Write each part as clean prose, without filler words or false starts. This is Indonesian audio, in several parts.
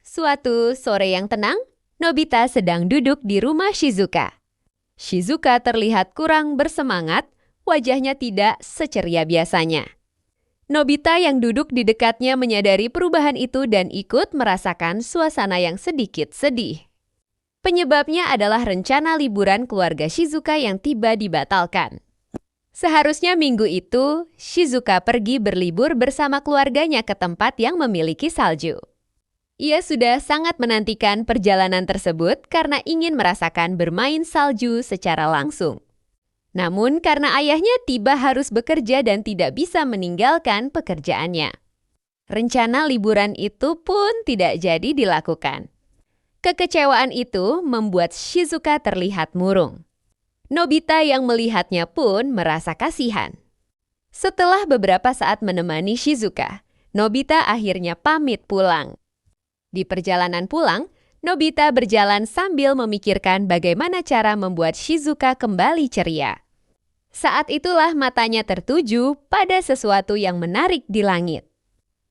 Suatu sore yang tenang, Nobita sedang duduk di rumah Shizuka. Shizuka terlihat kurang bersemangat, wajahnya tidak seceria biasanya. Nobita yang duduk di dekatnya menyadari perubahan itu dan ikut merasakan suasana yang sedikit sedih. Penyebabnya adalah rencana liburan keluarga Shizuka yang tiba dibatalkan. Seharusnya minggu itu, Shizuka pergi berlibur bersama keluarganya ke tempat yang memiliki salju. Ia sudah sangat menantikan perjalanan tersebut karena ingin merasakan bermain salju secara langsung. Namun karena ayahnya tiba harus bekerja dan tidak bisa meninggalkan pekerjaannya. Rencana liburan itu pun tidak jadi dilakukan. Kekecewaan itu membuat Shizuka terlihat murung. Nobita yang melihatnya pun merasa kasihan. Setelah beberapa saat menemani Shizuka, Nobita akhirnya pamit pulang. Di perjalanan pulang, Nobita berjalan sambil memikirkan bagaimana cara membuat Shizuka kembali ceria. Saat itulah matanya tertuju pada sesuatu yang menarik di langit.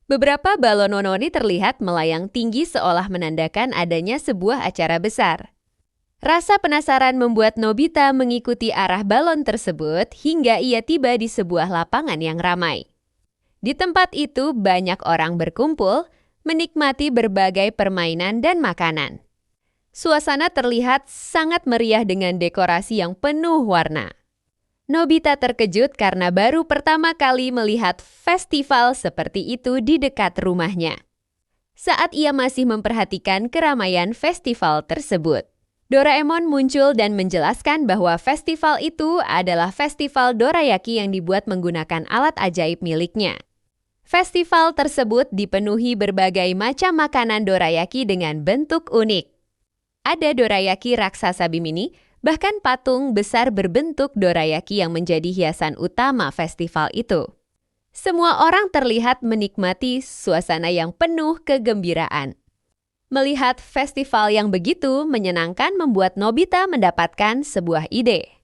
Beberapa balon nononi terlihat melayang tinggi seolah menandakan adanya sebuah acara besar. Rasa penasaran membuat Nobita mengikuti arah balon tersebut hingga ia tiba di sebuah lapangan yang ramai. Di tempat itu banyak orang berkumpul, menikmati berbagai permainan dan makanan. Suasana terlihat sangat meriah dengan dekorasi yang penuh warna. Nobita terkejut karena baru pertama kali melihat festival seperti itu di dekat rumahnya. Saat ia masih memperhatikan keramaian festival tersebut, Doraemon muncul dan menjelaskan bahwa festival itu adalah festival dorayaki yang dibuat menggunakan alat ajaib miliknya. Festival tersebut dipenuhi berbagai macam makanan dorayaki dengan bentuk unik. Ada dorayaki raksasa Bimini, bahkan patung besar berbentuk dorayaki yang menjadi hiasan utama festival itu. Semua orang terlihat menikmati suasana yang penuh kegembiraan. Melihat festival yang begitu menyenangkan membuat Nobita mendapatkan sebuah ide.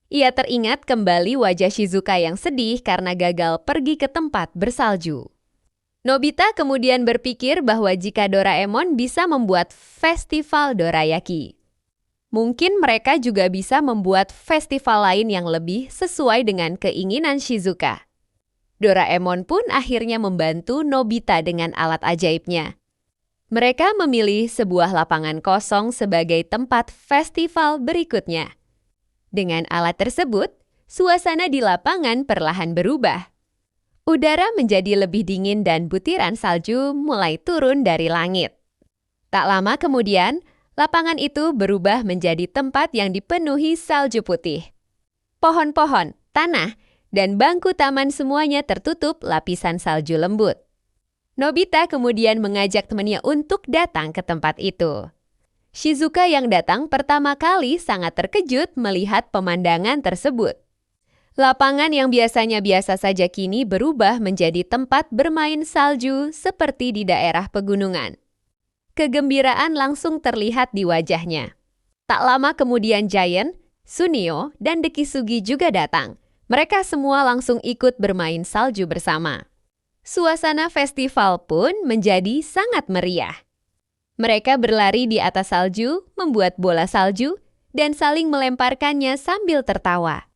Ia teringat kembali wajah Shizuka yang sedih karena gagal pergi ke tempat bersalju. Nobita kemudian berpikir bahwa jika Doraemon bisa membuat festival dorayaki, mungkin mereka juga bisa membuat festival lain yang lebih sesuai dengan keinginan Shizuka. Doraemon pun akhirnya membantu Nobita dengan alat ajaibnya. Mereka memilih sebuah lapangan kosong sebagai tempat festival berikutnya. Dengan alat tersebut, suasana di lapangan perlahan berubah. Udara menjadi lebih dingin dan butiran salju mulai turun dari langit. Tak lama kemudian, lapangan itu berubah menjadi tempat yang dipenuhi salju putih. Pohon-pohon, tanah, dan bangku taman semuanya tertutup lapisan salju lembut. Nobita kemudian mengajak temannya untuk datang ke tempat itu. Shizuka yang datang pertama kali sangat terkejut melihat pemandangan tersebut. Lapangan yang biasanya biasa saja kini berubah menjadi tempat bermain salju seperti di daerah pegunungan. Kegembiraan langsung terlihat di wajahnya. Tak lama kemudian Giant, Sunio, dan Dekisugi juga datang. Mereka semua langsung ikut bermain salju bersama. Suasana festival pun menjadi sangat meriah. Mereka berlari di atas salju, membuat bola salju, dan saling melemparkannya sambil tertawa.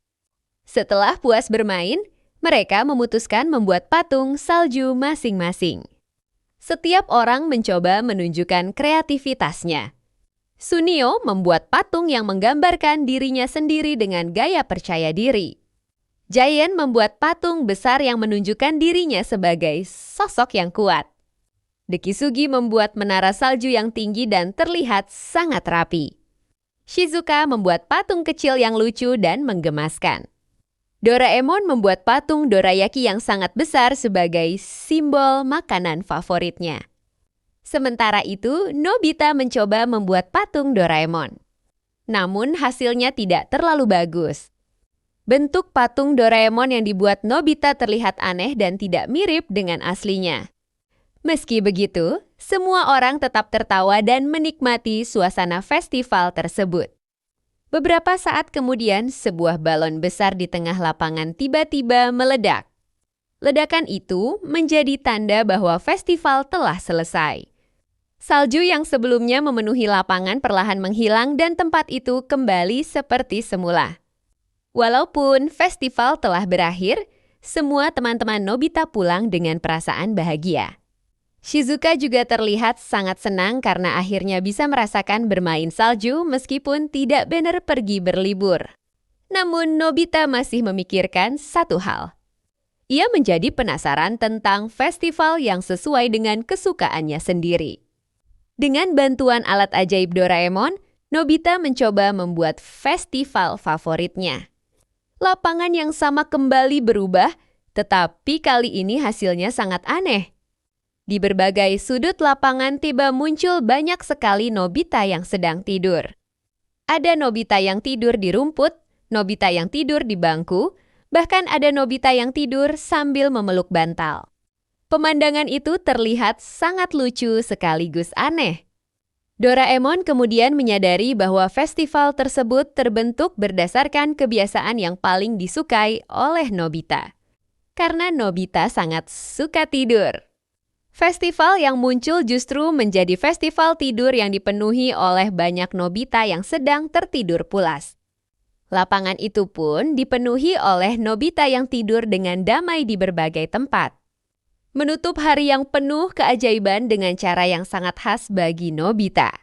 Setelah puas bermain, mereka memutuskan membuat patung salju masing-masing. Setiap orang mencoba menunjukkan kreativitasnya. Sunio membuat patung yang menggambarkan dirinya sendiri dengan gaya percaya diri. Giant membuat patung besar yang menunjukkan dirinya sebagai sosok yang kuat. Dekisugi membuat menara salju yang tinggi dan terlihat sangat rapi. Shizuka membuat patung kecil yang lucu dan menggemaskan. Doraemon membuat patung dorayaki yang sangat besar sebagai simbol makanan favoritnya. Sementara itu, Nobita mencoba membuat patung Doraemon. Namun hasilnya tidak terlalu bagus. Bentuk patung Doraemon yang dibuat Nobita terlihat aneh dan tidak mirip dengan aslinya. Meski begitu, semua orang tetap tertawa dan menikmati suasana festival tersebut. Beberapa saat kemudian, sebuah balon besar di tengah lapangan tiba-tiba meledak. Ledakan itu menjadi tanda bahwa festival telah selesai. Salju yang sebelumnya memenuhi lapangan perlahan menghilang dan tempat itu kembali seperti semula. Walaupun festival telah berakhir, semua teman-teman Nobita pulang dengan perasaan bahagia. Shizuka juga terlihat sangat senang karena akhirnya bisa merasakan bermain salju meskipun tidak benar pergi berlibur. Namun Nobita masih memikirkan satu hal. Ia menjadi penasaran tentang festival yang sesuai dengan kesukaannya sendiri. Dengan bantuan alat ajaib Doraemon, Nobita mencoba membuat festival favoritnya. Lapangan yang sama kembali berubah, tetapi kali ini hasilnya sangat aneh. Di berbagai sudut lapangan tiba muncul banyak sekali Nobita yang sedang tidur. Ada Nobita yang tidur di rumput, Nobita yang tidur di bangku, bahkan ada Nobita yang tidur sambil memeluk bantal. Pemandangan itu terlihat sangat lucu sekaligus aneh. Doraemon kemudian menyadari bahwa festival tersebut terbentuk berdasarkan kebiasaan yang paling disukai oleh Nobita. Karena Nobita sangat suka tidur. Festival yang muncul justru menjadi festival tidur yang dipenuhi oleh banyak Nobita yang sedang tertidur pulas. Lapangan itu pun dipenuhi oleh Nobita yang tidur dengan damai di berbagai tempat. Menutup hari yang penuh keajaiban dengan cara yang sangat khas bagi Nobita.